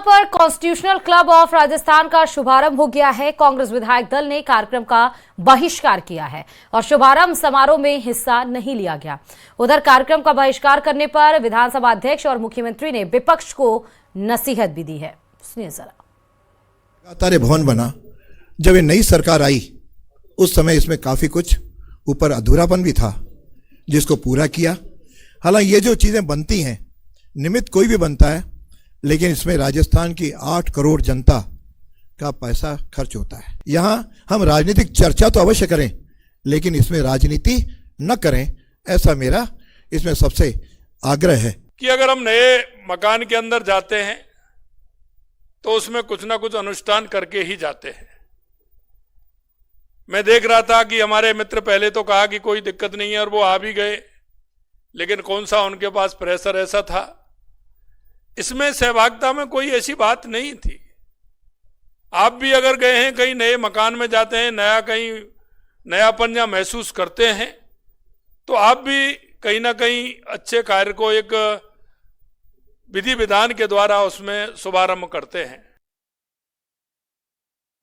पर constitutional club of Rajasthan का शुभारंभ हो गया है। कांग्रेस विधायक दल ने कार्यक्रम का बहिष्कार किया है और शुभारंभ समारोह में हिस्सा नहीं लिया गया। उधर कार्यक्रम का बहिष्कार करने पर विधानसभा अध्यक्ष और मुख्यमंत्री ने विपक्ष को नसीहत भी दी है। सुनिए जरा। तारे भवन बना, जब ये नई सरकार आई उस समय इसमें काफी कुछ ऊपर अधूरापन भी था, जिसको पूरा किया। हालांकि ये जो चीजें बनती हैं, निमित्त कोई भी बनता है, लेकिन इसमें राजस्थान की 8 करोड़ जनता का पैसा खर्च होता है। यहाँ हम राजनीतिक चर्चा तो अवश्य करें, लेकिन इसमें राजनीति न करें, ऐसा मेरा इसमें सबसे आग्रह है कि अगर हम नए मकान के अंदर जाते हैं तो उसमें कुछ ना कुछ अनुष्ठान करके ही जाते हैं। मैं देख रहा था कि हमारे मित्र पहले तो कहा कि कोई दिक्कत नहीं है और वो आ भी गए, लेकिन कौन सा उनके पास प्रेशर ऐसा था। इसमें सहभागिता में कोई ऐसी बात नहीं थी। आप भी अगर गए हैं, कहीं नए मकान में जाते हैं, कहीं नयापन या महसूस करते हैं, तो आप भी कहीं ना कहीं अच्छे कार्य को एक विधि विधान के द्वारा उसमें शुभारंभ करते हैं।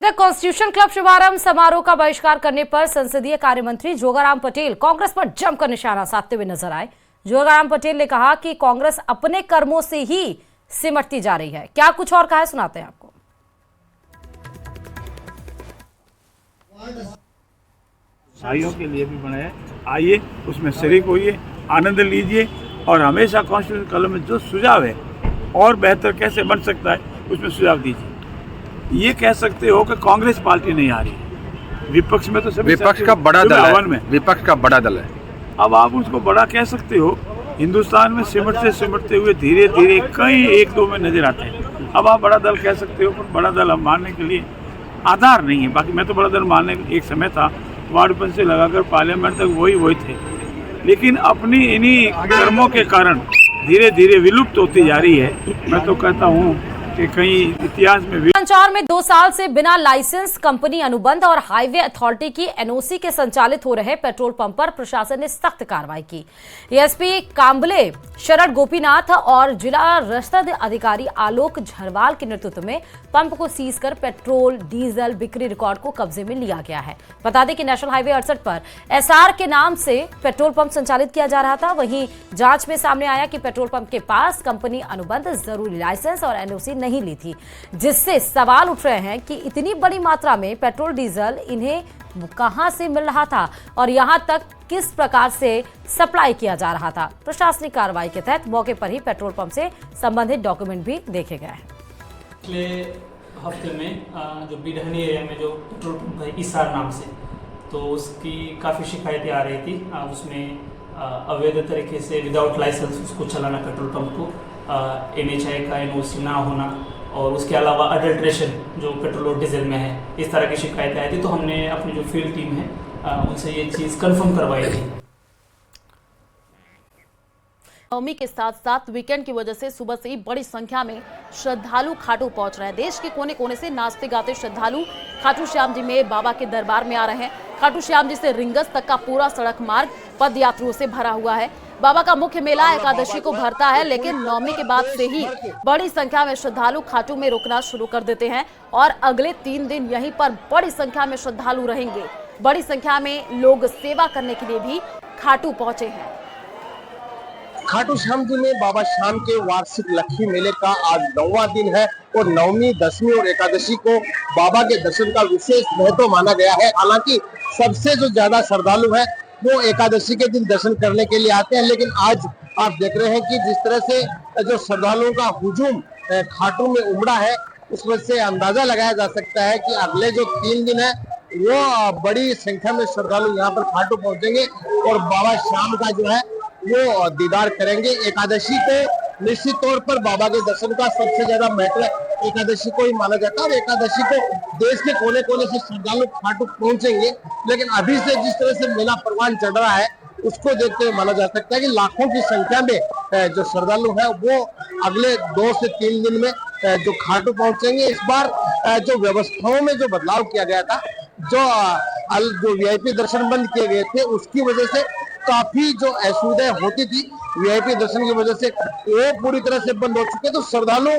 कॉन्स्टिट्यूशन क्लब शुभारंभ समारोह का बहिष्कार करने पर संसदीय कार्य मंत्री जोगाराम पटेल कांग्रेस पर जमकर निशाना साधते हुए नजर आए। जोगाराम पटेल ने कहा कि कांग्रेस अपने कर्मों से ही सिमटती जा रही है। क्या कुछ और कहा है, सुनाते हैं आपको। भाइयों के लिए भी बनाया, आइए उसमें शरीक होइए, आनंद लीजिए और हमेशा कॉन्स्टिट्यूशन क्लब में जो सुझाव है और बेहतर कैसे बन सकता है उसमें सुझाव दीजिए। ये कह सकते हो कि कांग्रेस पार्टी नहीं आ रही है, विपक्ष में तो सभी विपक्ष का बड़ा दल है, विपक्ष का बड़ा दल है। अब आप उसको बड़ा कह सकते हो। हिंदुस्तान में सिमटते हुए धीरे धीरे कई 1-2 में नजर आते हैं। अब आप बड़ा दल कह सकते हो, पर बड़ा दल हम मानने के लिए आधार नहीं है। बाकी मैं तो बड़ा दल मानने एक समय था, वार्डपन से लगाकर पार्लियामेंट तक वही थे, लेकिन अपनी इन्हीं कर्मों के कारण धीरे धीरे विलुप्त होती जा रही है। मैं तो कहता हूँ कि कहीं इतिहास में संचार में 2 साल से बिना लाइसेंस कंपनी अनुबंध और हाईवे अथॉरिटी की एनओसी के संचालित हो रहे पेट्रोल पंप पर प्रशासन ने सख्त कार्रवाई की। एसपी कांबले शरद गोपीनाथ और जिला रसद अधिकारी आलोक झरवाल के नेतृत्व में पंप को सीज कर पेट्रोल डीजल बिक्री रिकॉर्ड को कब्जे में लिया गया है। बता दें कि नेशनल हाईवे 68 पर एसआर के नाम से पेट्रोल पंप संचालित किया जा रहा था। वहीं जांच में सामने आया कि पेट्रोल पंप के पास कंपनी अनुबंध, जरूरी लाइसेंस और एनओसी नहीं ली थी, जिससे सवाल उठ रहे हैं कि इतनी बड़ी मात्रा में पेट्रोल डीजल इन्हें कहां से मिल रहा था और यहां तक किस प्रकार से सप्लाई किया जा रहा था। प्रशासनिक कार्रवाई के तहत मौके पर ही पेट्रोल पंप से संबंधित डॉक्यूमेंट भी देखे गए हैं। पिछले हफ्ते में जो बिडहनी एरिया में जो पेट्रोल पंप है ईसार नाम से, तो उसकी काफ़ी शिकायतें आ रही थी। उसमें अवैध तरीके से विदाउट लाइसेंस उसको चलाना, पेट्रोल पंप को NHI का NOC ना होना और उसके अलावा अडल्ट्रेशन जो पेट्रोल और डीजल में है, इस तरह की शिकायतें आई थी। तो हमने अपनी जो फील्ड टीम है उनसे ये चीज़ कंफर्म करवाई थी। नवमी के साथ साथ वीकेंड की वजह से सुबह से ही बड़ी संख्या में श्रद्धालु खाटू पहुंच रहे हैं। देश के कोने कोने से नाचते गाते श्रद्धालु खाटू श्याम जी में बाबा के दरबार में आ रहे हैं। खाटू श्याम जी से रिंगस तक का पूरा सड़क मार्ग पद यात्रियों से भरा हुआ है। बाबा का मुख्य मेला एकादशी को भरता है, लेकिन नवमी के बाद से ही बड़ी संख्या में श्रद्धालु खाटू में रुकना शुरू कर देते हैं और अगले 3 दिन यहीं पर बड़ी संख्या में श्रद्धालु रहेंगे। बड़ी संख्या में लोग सेवा करने के लिए भी खाटू पहुंचे हैं। खाटू श्याम जी में बाबा श्याम के वार्षिक लक्खी मेले का आज 9वां दिन है और नवमी, दसवीं और एकादशी को बाबा के दर्शन का विशेष महत्व माना गया है। हालांकि सबसे जो ज्यादा श्रद्धालु है वो एकादशी के दिन दर्शन करने के लिए आते हैं, लेकिन आज आप देख रहे हैं कि जिस तरह से जो श्रद्धालुओं का हुजूम खाटू में उमड़ा है, उसमें से अंदाजा लगाया जा सकता है कि अगले जो 3 दिन है वो बड़ी संख्या में श्रद्धालु यहाँ पर खाटू पहुंचेंगे और बाबा श्याम का जो है वो दीदार करेंगे। एकादशी को निश्चित तौर पर बाबा के दर्शन का सबसे ज्यादा महत्व एकादशी को ही माना जाता है और एकादशी को देश के कोने कोने से श्रद्धालु खाटू पहुंचेंगे। लेकिन अभी से जिस तरह से मेला परवान चढ़ रहा है, उसको देखते हुए माना जा सकता है कि लाखों की संख्या में जो श्रद्धालु है वो अगले 2 से 3 दिन में जो खाटू पहुंचेंगे। इस बार जो व्यवस्थाओं में जो बदलाव किया गया था, जो VIP दर्शन बंद किए गए थे, उसकी वजह से काफी जो असुविधाएं होती थी वीआईपी दर्शन की वजह से वो पूरी तरह से बंद हो चुके हैं। तो श्रद्धालु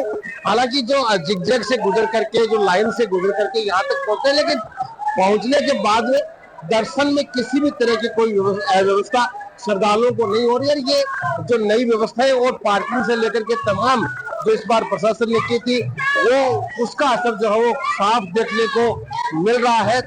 हालांकि जो जिगजैग से गुजर करके, जो लाइन से गुजर करके यहाँ तक पहुंचे, लेकिन पहुंचने के बाद में दर्शन में किसी भी तरह की कोई अव्यवस्था श्रद्धालुओं को नहीं हो रही है। ये जो नई व्यवस्था है और पार्किंग से लेकर के तमाम जो इस बार प्रशासन ने की थी, वो उसका असर जो है वो साफ देखने को मिल रहा है।